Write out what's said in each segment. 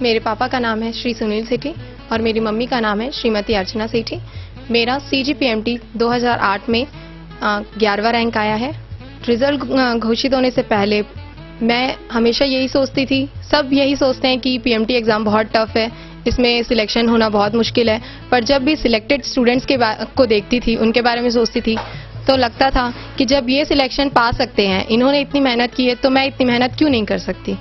मेरे पापा का नाम है श्री सुनील सेठी और मेरी मम्मी का नाम है श्रीमती अर्चना सेठी। मेरा CGPMT 2008 में 11वां रैंक आया है। रिजल्ट घोषित होने से पहले मैं हमेशा यही सोचती थी, सब यही सोचते हैं कि PMT एग्ज़ाम बहुत टफ है, इसमें सिलेक्शन होना बहुत मुश्किल है। पर जब भी सिलेक्टेड स्टूडेंट्स को देखती थी, उनके बारे में सोचती थी, तो लगता था कि जब ये सिलेक्शन पा सकते हैं, इन्होंने इतनी मेहनत की है, तो मैं इतनी मेहनत क्यों नहीं कर सकती।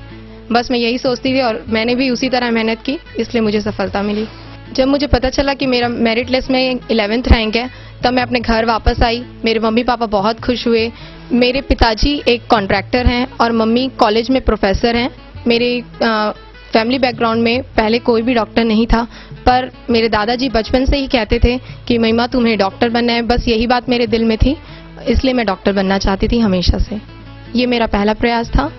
बस मैं यही सोचती थी और मैंने भी उसी तरह मेहनत की, इसलिए मुझे सफलता मिली। जब मुझे पता चला कि मेरा मेरिट लिस्ट में 11th रैंक है, तब मैं अपने घर वापस आई। मेरे मम्मी पापा बहुत खुश हुए। मेरे पिताजी एक कॉन्ट्रैक्टर हैं और मम्मी कॉलेज में प्रोफेसर हैं। मेरे फैमिली बैकग्राउंड में पहले कोई भी डॉक्टर नहीं था, पर मेरे दादाजी बचपन से ही कहते थे कि महिमा तुम्हें डॉक्टर बनना है। बस यही बात मेरे दिल में थी, इसलिए मैं डॉक्टर बनना चाहती थी हमेशा से। ये मेरा पहला प्रयास था।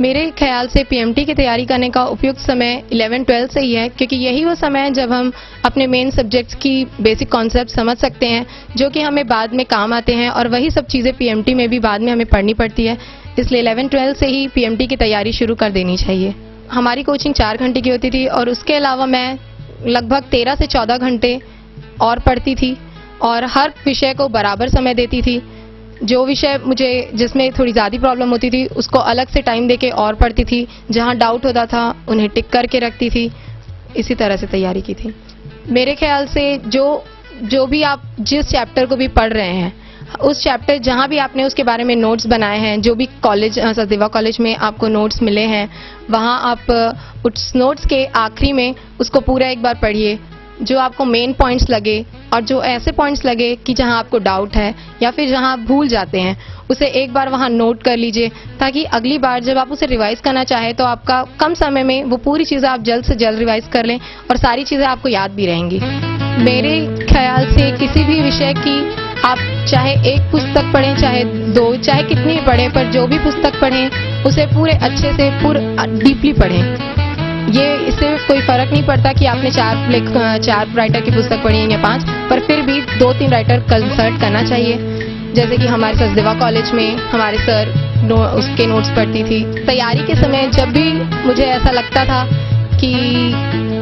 मेरे ख्याल से PMT की तैयारी करने का उपयुक्त समय 11-12 से ही है, क्योंकि यही वो समय है जब हम अपने मेन सब्जेक्ट्स की बेसिक कॉन्सेप्ट समझ सकते हैं, जो कि हमें बाद में काम आते हैं, और वही सब चीज़ें PMT में भी बाद में हमें पढ़नी पड़ती है। इसलिए 11-12 से ही PMT की तैयारी शुरू कर देनी चाहिए। हमारी कोचिंग 4 घंटे की होती थी और उसके अलावा मैं लगभग 13 से 14 घंटे और पढ़ती थी और हर विषय को बराबर समय देती थी। जो विषय मुझे जिसमें थोड़ी ज़्यादा प्रॉब्लम होती थी, उसको अलग से टाइम देके और पढ़ती थी। जहाँ डाउट होता था उन्हें टिक करके रखती थी। इसी तरह से तैयारी की थी। मेरे ख्याल से जो भी आप जिस चैप्टर को भी पढ़ रहे हैं, उस चैप्टर जहाँ भी आपने उसके बारे में नोट्स बनाए हैं, जो भी कॉलेज सचदेवा कॉलेज में आपको नोट्स मिले हैं, वहाँ आप उस नोट्स के आखिरी में उसको पूरा एक बार पढ़िए। जो आपको मेन पॉइंट्स लगे और जो ऐसे पॉइंट्स लगे कि जहां आपको डाउट है या फिर जहां आप भूल जाते हैं, उसे एक बार वहां नोट कर लीजिए, ताकि अगली बार जब आप उसे रिवाइज करना चाहें तो आपका कम समय में वो पूरी चीज़ें आप जल्द से जल्द रिवाइज कर लें और सारी चीज़ें आपको याद भी रहेंगी। मेरे ख्याल से किसी भी विषय की आप चाहे एक पुस्तक पढ़ें, चाहे 2, चाहे कितनी भी पढ़ें, पर जो भी पुस्तक पढ़ें उसे पूरे अच्छे से पूरा डीपली पढ़ें। ये इससे कोई फर्क नहीं पड़ता कि आपने 4 राइटर की पुस्तक पढ़ी है या 5, पर फिर भी 2-3 राइटर कंसल्ट करना चाहिए। जैसे कि हमारे सचदेवा कॉलेज में हमारे सर उसके नोट्स पढ़ती थी। तैयारी के समय जब भी मुझे ऐसा लगता था कि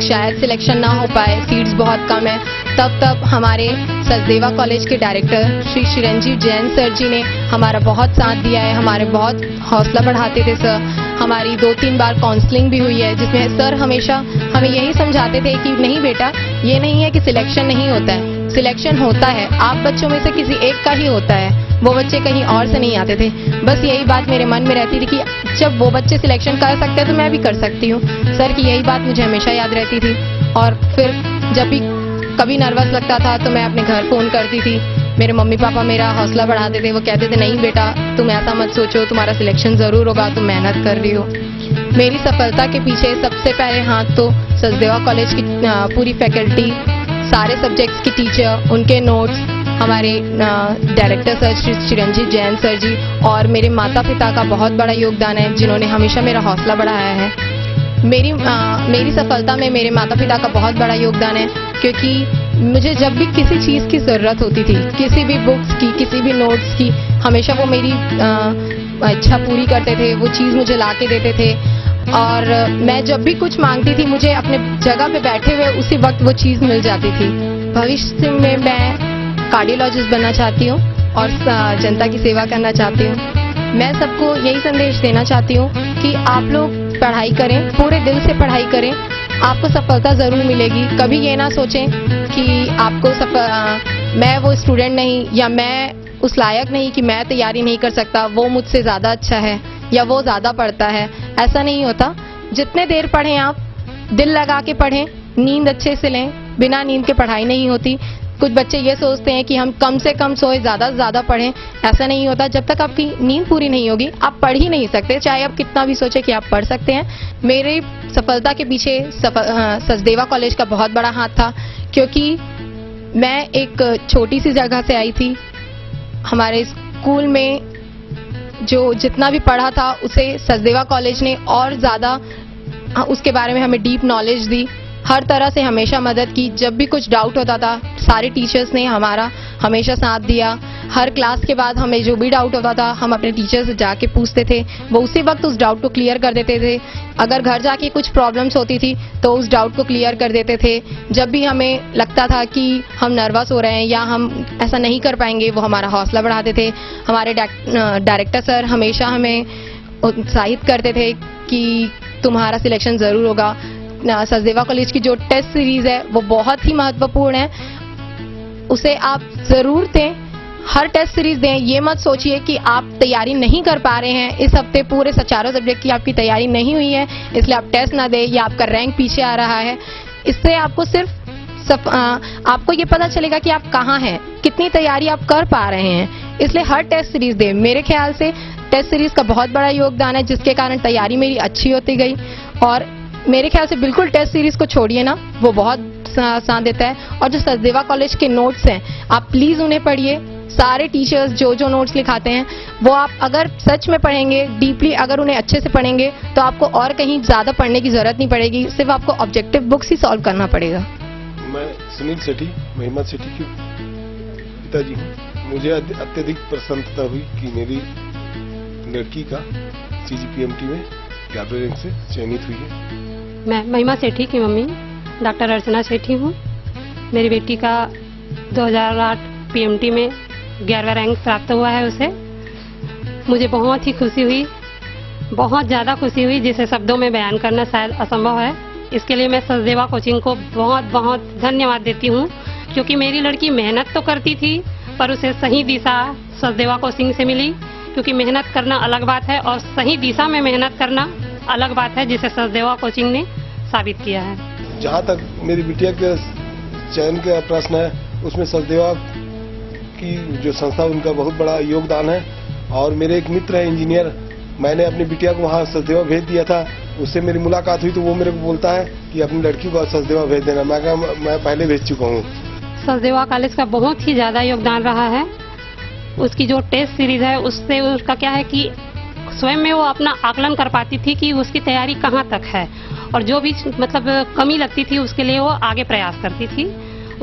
शायद सिलेक्शन ना हो पाए, सीट्स बहुत कम है, तब हमारे सचदेवा कॉलेज के डायरेक्टर श्री चिरंजीव जैन सर जी ने हमारा बहुत साथ दिया है। हमारे बहुत हौसला बढ़ाते थे सर। हमारी 2-3 बार काउंसलिंग भी हुई है, जिसमें सर हमेशा हमें यही समझाते थे कि नहीं बेटा, ये नहीं है कि सिलेक्शन नहीं होता है, सिलेक्शन होता है, आप बच्चों में से किसी एक का ही होता है, वो बच्चे कहीं और से नहीं आते थे। बस यही बात मेरे मन में रहती थी कि जब वो बच्चे सिलेक्शन कर सकते हैं तो मैं भी कर सकती हूँ। सर की यही बात मुझे हमेशा याद रहती थी। और फिर जब भी कभी नर्वस लगता था तो मैं अपने घर फ़ोन करती थी। मेरे मम्मी पापा मेरा हौसला बढ़ाते थे। वो कहते थे नहीं बेटा, तुम ऐसा मत सोचो, तुम्हारा सिलेक्शन ज़रूर होगा, तुम मेहनत कर रही हो। मेरी सफलता के पीछे सबसे पहले हाथ तो सचदेवा कॉलेज की पूरी फैकल्टी, सारे सब्जेक्ट्स की टीचर, उनके नोट्स, हमारे डायरेक्टर सर श्री चिरंजीव जैन सर जी और मेरे माता पिता का बहुत बड़ा योगदान है, जिन्होंने हमेशा मेरा हौसला बढ़ाया है। मेरी सफलता में मेरे माता पिता का बहुत बड़ा योगदान है, क्योंकि मुझे जब भी किसी चीज़ की ज़रूरत होती थी, किसी भी बुक्स की, किसी भी नोट्स की, हमेशा वो मेरी इच्छा पूरी करते थे। वो चीज़ मुझे ला के देते थे और मैं जब भी कुछ मांगती थी, मुझे अपने जगह पे बैठे हुए उसी वक्त वो चीज़ मिल जाती थी। भविष्य में मैं कार्डियोलॉजिस्ट बनना चाहती हूँ और जनता की सेवा करना चाहती हूँ। मैं सबको यही संदेश देना चाहती हूँ कि आप लोग पढ़ाई करें, पूरे दिल से पढ़ाई करें, आपको सफलता ज़रूर मिलेगी। कभी ये ना सोचें कि आपको मैं वो स्टूडेंट नहीं, या मैं उस लायक नहीं कि मैं तैयारी नहीं कर सकता, वो मुझसे ज़्यादा अच्छा है या वो ज़्यादा पढ़ता है। ऐसा नहीं होता। जितने देर पढ़ें आप, दिल लगा के पढ़ें, नींद अच्छे से लें। बिना नींद के पढ़ाई नहीं होती। कुछ बच्चे ये सोचते हैं कि हम कम से कम सोए, ज़्यादा से ज़्यादा पढ़ें। ऐसा नहीं होता। जब तक आपकी नींद पूरी नहीं होगी, आप पढ़ ही नहीं सकते, चाहे आप कितना भी सोचें कि आप पढ़ सकते हैं। मेरी सफलता के पीछे सचदेवा कॉलेज का बहुत बड़ा हाथ था, क्योंकि मैं एक छोटी सी जगह से आई थी। हमारे स्कूल में जो जितना भी पढ़ा था, उसे सचदेवा कॉलेज ने और ज़्यादा उसके बारे में हमें डीप नॉलेज दी। हर तरह से हमेशा मदद की। जब भी कुछ डाउट होता था, सारे टीचर्स ने हमारा हमेशा साथ दिया। हर क्लास के बाद हमें जो भी डाउट होता था हम अपने टीचर से जाके पूछते थे, वो उसी वक्त उस डाउट को क्लियर कर देते थे। अगर घर जाके कुछ प्रॉब्लम्स होती थी तो उस डाउट को क्लियर कर देते थे। जब भी हमें लगता था कि हम नर्वस हो रहे हैं या हम ऐसा नहीं कर पाएंगे, वो हमारा हौसला बढ़ाते थे। हमारे डायरेक्टर सर हमेशा हमें उत्साहित करते थे कि तुम्हारा सिलेक्शन ज़रूर होगा। सचदेवा कॉलेज की जो टेस्ट सीरीज़ है वो बहुत ही महत्वपूर्ण है, उसे आप ज़रूर दें, हर टेस्ट सीरीज दें। ये मत सोचिए कि आप तैयारी नहीं कर पा रहे हैं, इस हफ्ते पूरे चारों सब्जेक्ट की आपकी तैयारी नहीं हुई है इसलिए आप टेस्ट ना दें या आपका रैंक पीछे आ रहा है। इससे आपको सिर्फ आपको ये पता चलेगा कि आप कहाँ हैं, कितनी तैयारी आप कर पा रहे हैं। इसलिए हर टेस्ट सीरीज दें। मेरे ख्याल से टेस्ट सीरीज का बहुत बड़ा योगदान है जिसके कारण तैयारी मेरी अच्छी होती गई। और मेरे ख्याल से बिल्कुल टेस्ट सीरीज को छोड़िए ना, वो बहुत साथ देता है। और जो सचदेवा कॉलेज के नोट्स हैं आप प्लीज उन्हें पढ़िए। सारे टीचर्स जो नोट्स लिखाते हैं वो आप अगर सच में पढ़ेंगे, डीपली अगर उन्हें अच्छे से पढ़ेंगे तो आपको और कहीं ज्यादा पढ़ने की जरूरत नहीं पड़ेगी, सिर्फ आपको ऑब्जेक्टिव बुक्स ही सॉल्व करना पड़ेगा। मैं सुनील सेठी, महिमा सेठी के पिताजी हूँ। मुझे अत्यधिक प्रसन्नता हुई कि मेरी लड़की का CGPMT में 11वें रैंक से चयनित हुई है। मैं महिमा सेठी की मम्मी डॉक्टर अर्चना सेठी हूँ। मेरी बेटी का 2008 PMT में 11वां रैंक प्राप्त हुआ है उसे। मुझे बहुत ही खुशी हुई, बहुत ज़्यादा खुशी हुई जिसे शब्दों में बयान करना शायद असंभव है। इसके लिए मैं सचदेवा कोचिंग को बहुत बहुत धन्यवाद देती हूँ, क्योंकि मेरी लड़की मेहनत तो करती थी पर उसे सही दिशा सचदेवा कोचिंग से मिली। क्योंकि मेहनत करना अलग बात है और सही दिशा में मेहनत करना अलग बात है, जिसे सचदेवा कोचिंग ने साबित किया है। जहाँ तक मेरी बिटिया के चयन का प्रश्न है, उसमें सचदेवा की जो संस्था उनका बहुत बड़ा योगदान है। और मेरे एक मित्र है इंजीनियर, मैंने अपनी बिटिया को वहाँ सचदेवा भेज दिया था। उससे मेरी मुलाकात हुई तो वो मेरे को बोलता है कि अपनी लड़की को सचदेवा भेज देना। मैं कहा मैं पहले भेज चुका हूँ। सचदेवा कॉलेज का बहुत ही ज़्यादा योगदान रहा है। उसकी जो टेस्ट सीरीज है उससे उसका क्या है कि स्वयं में वो अपना आकलन कर पाती थी कि उसकी तैयारी कहाँ तक है, और जो भी मतलब कमी लगती थी उसके लिए वो आगे प्रयास करती थी।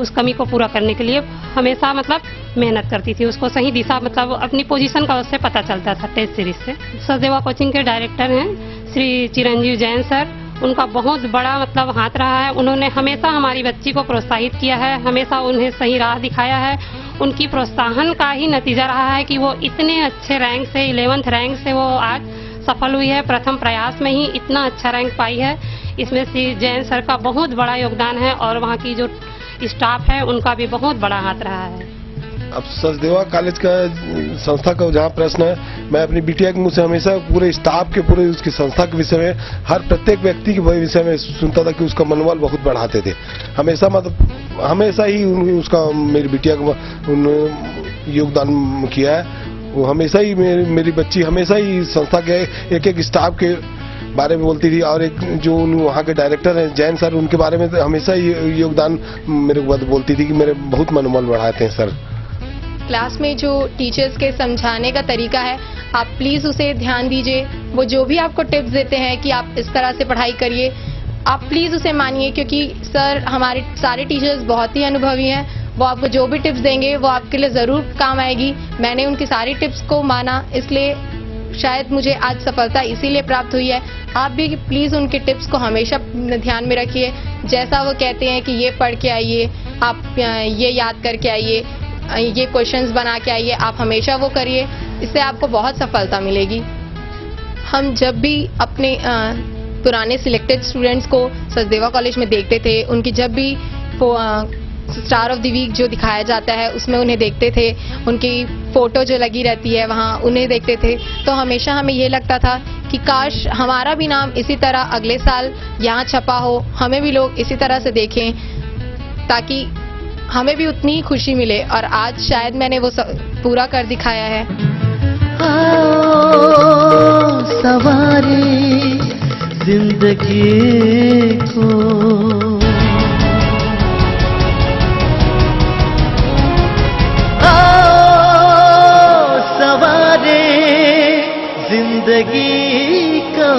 उस कमी को पूरा करने के लिए हमेशा मतलब मेहनत करती थी। उसको सही दिशा मतलब अपनी पोजीशन का उससे पता चलता था टेस्ट सीरीज से। सचदेवा कोचिंग के डायरेक्टर हैं श्री चिरंजीव जैन सर, उनका बहुत बड़ा मतलब हाथ रहा है। उन्होंने हमेशा हमारी बच्ची को प्रोत्साहित किया है, हमेशा उन्हें सही राह दिखाया है। उनकी प्रोत्साहन का ही नतीजा रहा है कि वो इतने अच्छे रैंक से 11th रैंक से वो आज सफल हुई है। प्रथम प्रयास में ही इतना अच्छा रैंक पाई है। इसमें श्री जैन सर का बहुत बड़ा योगदान है और वहाँ की जो स्टाफ है उनका भी बहुत बड़ा हाथ रहा है। अब सचदेवा कॉलेज का संस्था का जहाँ प्रश्न है, मैं अपनी बिटिया के मुँह से हमेशा पूरे स्टाफ के, पूरे उसकी संस्था के विषय में, हर प्रत्येक व्यक्ति के विषय में सुनता था कि उसका मनोबल बहुत बढ़ाते थे। हमेशा मतलब हमेशा ही उसका मेरी बिटिया को योगदान किया है। वो हमेशा ही मेरी बच्ची हमेशा ही संस्था के एक स्टाफ के बारे में बोलती थी। और एक जो वहाँ के डायरेक्टर हैं जैन सर, उनके बारे में हमेशा ही योगदान मेरे को बोलती थी कि मेरे बहुत मनोबल बढ़ाते हैं सर। क्लास में जो टीचर्स के समझाने का तरीका है आप प्लीज उसे ध्यान दीजिए। वो जो भी आपको टिप्स देते हैं कि आप इस तरह से पढ़ाई करिए, आप प्लीज उसे मानिए, क्योंकि सर हमारे सारे टीचर्स बहुत ही अनुभवी हैं। वो आपको जो भी टिप्स देंगे वो आपके लिए जरूर काम आएगी। मैंने उनकी सारी टिप्स को माना, इसलिए शायद मुझे आज सफलता इसीलिए प्राप्त हुई है। आप भी प्लीज उनके टिप्स को हमेशा ध्यान में रखिए। जैसा वो कहते हैं कि ये पढ़ के आइए, आप ये याद करके आइए, ये क्वेश्चंस बना के आइए, आप हमेशा वो करिए, इससे आपको बहुत सफलता मिलेगी। हम जब भी अपने पुराने सिलेक्टेड स्टूडेंट्स को सचदेवा कॉलेज में देखते थे, उनकी जब भी स्टार ऑफ द वीक जो दिखाया जाता है उसमें उन्हें देखते थे, उनकी फोटो जो लगी रहती है वहाँ उन्हें देखते थे, तो हमेशा हमें ये लगता था कि काश हमारा भी नाम इसी तरह अगले साल यहाँ छपा हो, हमें भी लोग इसी तरह से देखें, ताकि हमें भी उतनी ही खुशी मिले। और आज शायद मैंने वो पूरा कर दिखाया है। आओ सवारी जिंदगी को, आओ सवारी जिंदगी को।